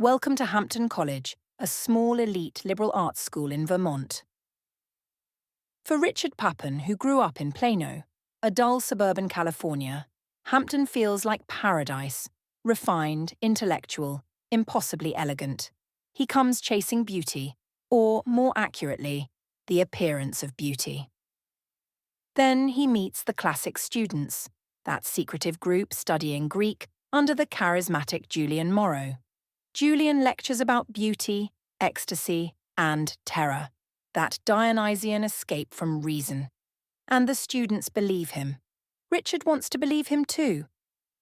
Welcome to Hampden College, a small elite liberal arts school in Vermont. For Richard Papen, who grew up in Plano, a dull suburban California, Hampden feels like paradise, refined, intellectual, impossibly elegant. He comes chasing beauty, or, more accurately, the appearance of beauty. Then he meets the classic students, that secretive group studying Greek under the charismatic Julian Morrow. Julian lectures about beauty, ecstasy, and terror, that Dionysian escape from reason. And the students believe him. Richard wants to believe him too,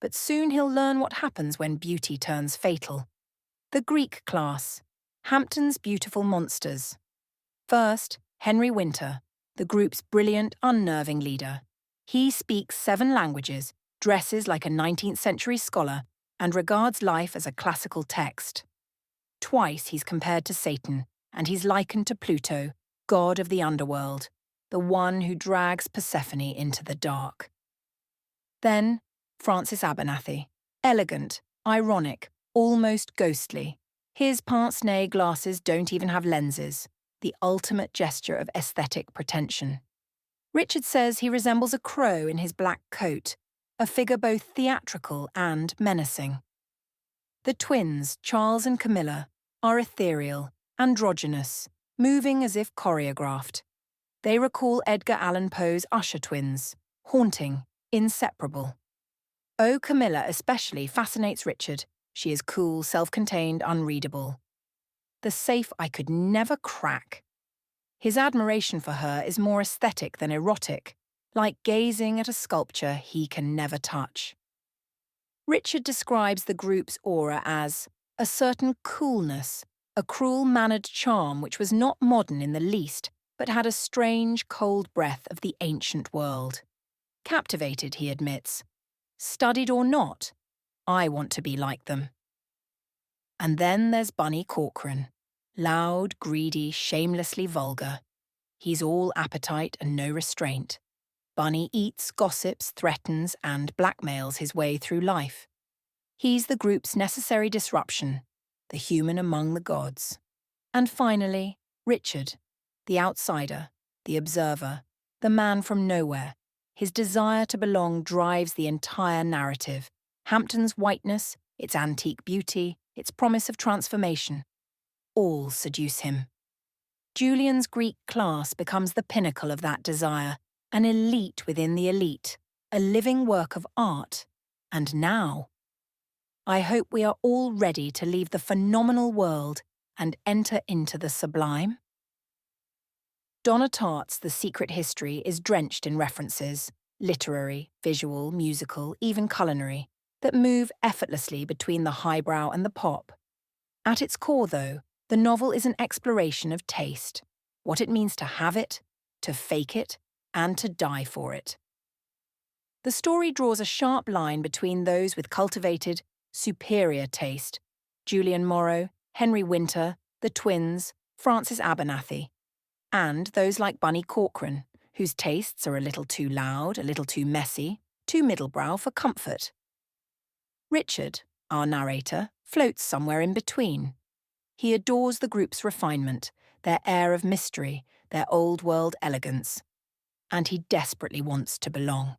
but soon he'll learn what happens when beauty turns fatal. The Greek class, Hampden's beautiful monsters. First, Henry Winter, the group's brilliant, unnerving leader. He speaks 7 languages, dresses like a 19th century scholar, and regards life as a classical text. Twice he's compared to Satan, and he's likened to Pluto, god of the underworld, the one who drags Persephone into the dark. Then, Francis Abernathy, elegant, ironic, almost ghostly. His pince-nez glasses don't even have lenses, the ultimate gesture of aesthetic pretension. Richard says he resembles a crow in his black coat, a figure both theatrical and menacing. The twins, Charles and Camilla, are ethereal, androgynous, moving as if choreographed. They recall Edgar Allan Poe's Usher twins, haunting, inseparable. Oh, Camilla especially fascinates Richard. She is cool, self-contained, unreadable. The safe I could never crack. His admiration for her is more aesthetic than erotic, like gazing at a sculpture he can never touch. Richard describes the group's aura as a certain coolness, a cruel-mannered charm which was not modern in the least, but had a strange, cold breath of the ancient world. Captivated, he admits. Studied or not, I want to be like them. And then there's Bunny Corcoran. Loud, greedy, shamelessly vulgar. He's all appetite and no restraint. Bunny eats, gossips, threatens, and blackmails his way through life. He's the group's necessary disruption, the human among the gods. And finally, Richard, the outsider, the observer, the man from nowhere. His desire to belong drives the entire narrative. Hampden's whiteness, its antique beauty, its promise of transformation. All seduce him. Julian's Greek class becomes the pinnacle of that desire, an elite within the elite, a living work of art. And now, I hope we are all ready to leave the phenomenal world and enter into the sublime. Donna Tartt's The Secret History is drenched in references, literary, visual, musical, even culinary, that move effortlessly between the highbrow and the pop. At its core, though, the novel is an exploration of taste, what it means to have it, to fake it, and to die for it. The story draws a sharp line between those with cultivated, superior taste, Julian Morrow, Henry Winter, the twins, Francis Abernathy, and those like Bunny Corcoran, whose tastes are a little too loud, a little too messy, too middlebrow for comfort. Richard, our narrator, floats somewhere in between. He adores the group's refinement, their air of mystery, their old-world elegance. And he desperately wants to belong.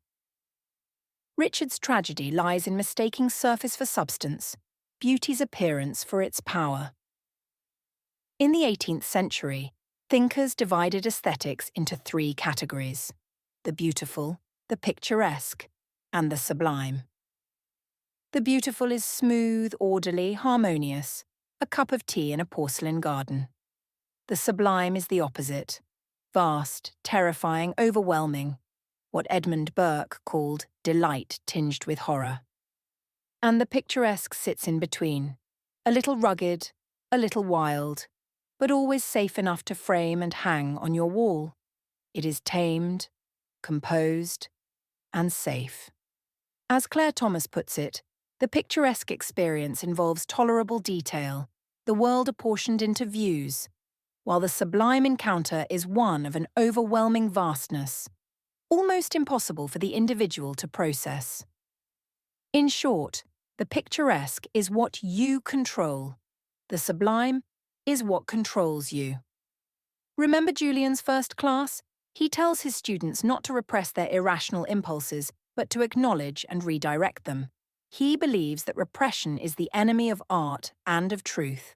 Richard's tragedy lies in mistaking surface for substance, beauty's appearance for its power. In the 18th century, thinkers divided aesthetics into 3 categories: the beautiful, the picturesque, and the sublime. The beautiful is smooth, orderly, harmonious, a cup of tea in a porcelain garden. The sublime is the opposite, vast, terrifying, overwhelming, what Edmund Burke called delight tinged with horror. And the picturesque sits in between, a little rugged, a little wild, but always safe enough to frame and hang on your wall. It is tamed, composed, and safe. As Claire Thomas puts it, the picturesque experience involves tolerable detail, the world apportioned into views, while the sublime encounter is one of an overwhelming vastness, almost impossible for the individual to process. In short, the picturesque is what you control, The sublime is what controls you. Remember Julian's first class? He tells his students not to repress their irrational impulses, but to acknowledge and redirect them. He believes that repression is the enemy of art and of truth.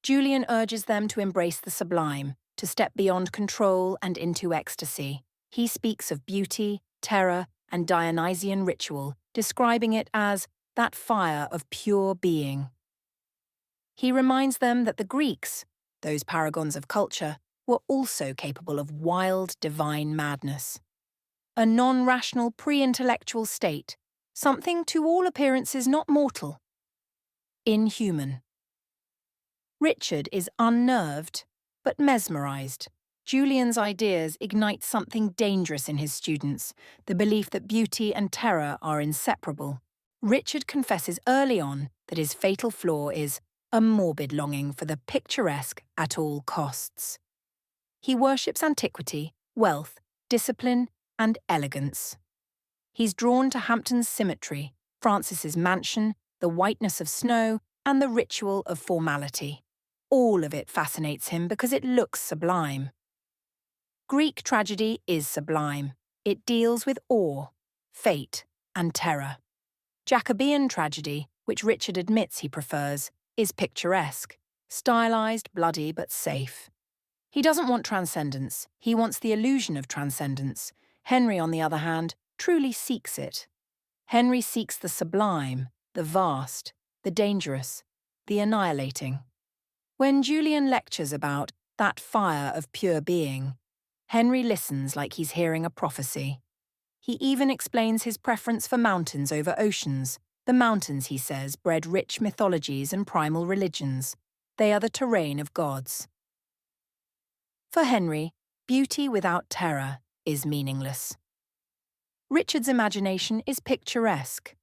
Julian urges them to embrace the sublime, to step beyond control and into ecstasy. He speaks of beauty, terror, and Dionysian ritual, describing it as that fire of pure being. He reminds them that the Greeks, those paragons of culture, were also capable of wild, divine madness. A non-rational pre-intellectual state, something to all appearances not mortal, inhuman. Richard is unnerved, but mesmerized. Julian's ideas ignite something dangerous in his students, the belief that beauty and terror are inseparable. Richard confesses early on that his fatal flaw is a morbid longing for the picturesque at all costs. He worships antiquity, wealth, discipline, and elegance. He's drawn to Hampden's symmetry, Francis's mansion, the whiteness of snow, and the ritual of formality. All of it fascinates him because it looks sublime. Greek tragedy is sublime. It deals with awe, fate, and terror. Jacobean tragedy, which Richard admits he prefers, is picturesque, stylized, bloody, but safe. He doesn't want transcendence, he wants the illusion of transcendence. Henry, on the other hand, truly seeks it. Henry seeks the sublime, the vast, the dangerous, the annihilating. When Julian lectures about that fire of pure being, Henry listens like he's hearing a prophecy. He even explains his preference for mountains over oceans. The mountains, he says, bred rich mythologies and primal religions. They are the terrain of gods. For Henry, beauty without terror is meaningless. Richard's imagination is picturesque.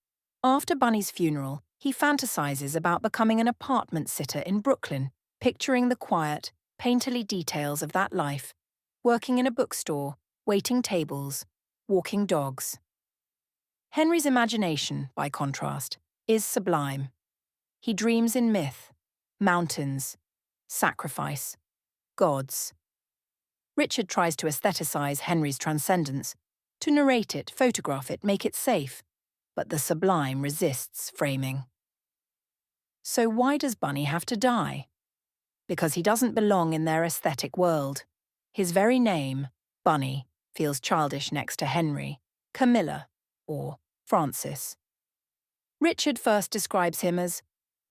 After Bunny's funeral, he fantasizes about becoming an apartment sitter in Brooklyn, picturing the quiet, painterly details of that life, working in a bookstore, waiting tables, walking dogs. Henry's imagination, by contrast, is sublime. He dreams in myth, mountains, sacrifice, gods. Richard tries to aestheticize Henry's transcendence, to narrate it, photograph it, make it safe, but the sublime resists framing. So why does Bunny have to die? Because he doesn't belong in their aesthetic world. His very name, Bunny, feels childish next to Henry, Camilla, or Francis. Richard first describes him as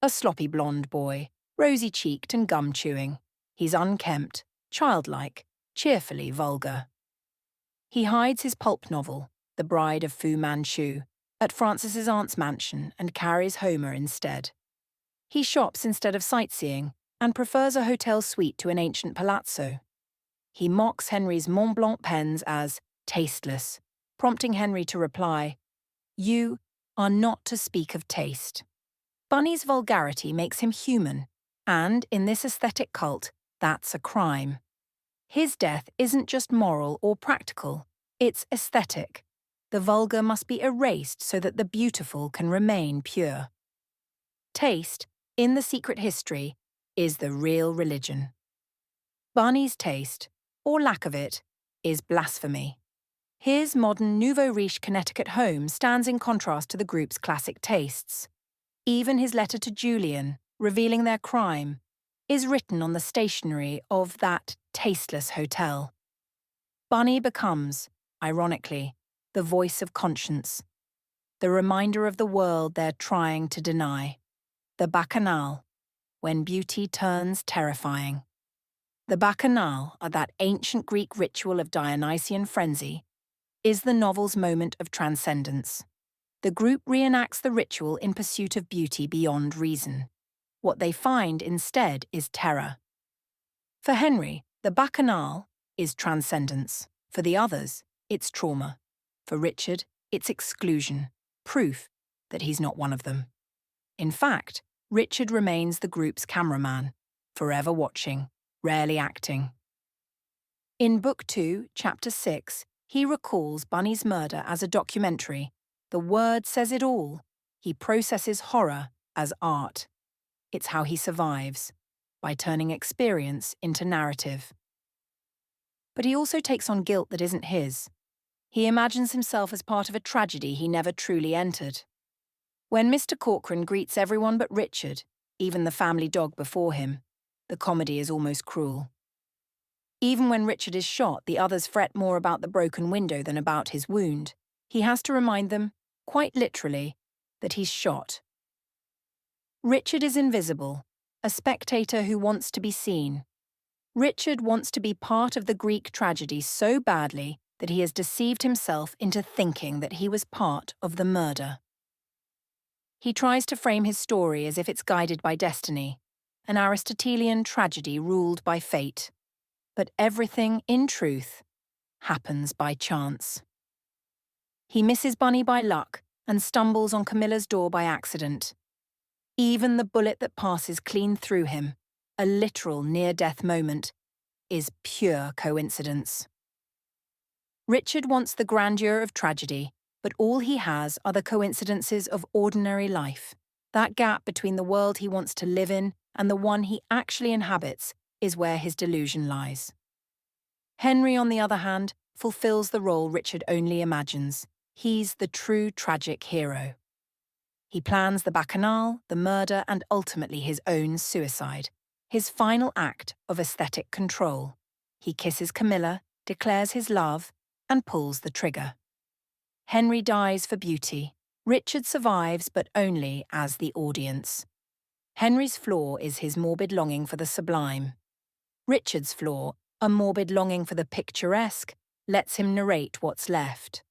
a sloppy blonde boy, rosy-cheeked and gum-chewing. He's unkempt, childlike, cheerfully vulgar. He hides his pulp novel, The Bride of Fu Manchu, at Francis's aunt's mansion and carries Homer instead. He shops instead of sightseeing and prefers a hotel suite to an ancient palazzo. He mocks Henry's Mont Blanc pens as tasteless, prompting Henry to reply, "You are not to speak of taste." Bunny's vulgarity makes him human, and in this aesthetic cult, that's a crime. His death isn't just moral or practical, it's aesthetic. The vulgar must be erased so that the beautiful can remain pure. Taste, in the secret history, is the real religion. Bunny's taste, or lack of it, is blasphemy. His modern nouveau riche Connecticut home stands in contrast to the group's classic tastes. Even his letter to Julian, revealing their crime, is written on the stationery of that tasteless hotel. Bunny becomes, ironically, the voice of conscience, the reminder of the world they're trying to deny. The Bacchanal, when beauty turns terrifying. The Bacchanal, that ancient Greek ritual of Dionysian frenzy, is the novel's moment of transcendence. The group reenacts the ritual in pursuit of beauty beyond reason. What they find instead is terror. For Henry, the Bacchanal is transcendence. For the others, it's trauma. For Richard, it's exclusion, proof that he's not one of them. In fact, Richard remains the group's cameraman, forever watching, rarely acting. In Book 2, Chapter 6, he recalls Bunny's murder as a documentary. The word says it all. He processes horror as art. It's how he survives, by turning experience into narrative. But he also takes on guilt that isn't his. He imagines himself as part of a tragedy he never truly entered. When Mr. Corcoran greets everyone but Richard, even the family dog before him, the comedy is almost cruel. Even when Richard is shot, the others fret more about the broken window than about his wound. He has to remind them, quite literally, that he's shot. Richard is invisible, a spectator who wants to be seen. Richard wants to be part of the Greek tragedy so badly that he has deceived himself into thinking that he was part of the murder. He tries to frame his story as if it's guided by destiny, an Aristotelian tragedy ruled by fate. But everything, in truth, happens by chance. He misses Bunny by luck and stumbles on Camilla's door by accident. Even the bullet that passes clean through him, a literal near-death moment, is pure coincidence. Richard wants the grandeur of tragedy, but all he has are the coincidences of ordinary life. That gap between the world he wants to live in and the one he actually inhabits is where his delusion lies. Henry, on the other hand, fulfills the role Richard only imagines. He's the true tragic hero. He plans the Bacchanal, the murder, and ultimately his own suicide, his final act of aesthetic control. He kisses Camilla, declares his love, and pulls the trigger. Henry dies for beauty. Richard survives, but only as the audience. Henry's flaw is his morbid longing for the sublime. Richard's flaw, a morbid longing for the picturesque, lets him narrate what's left.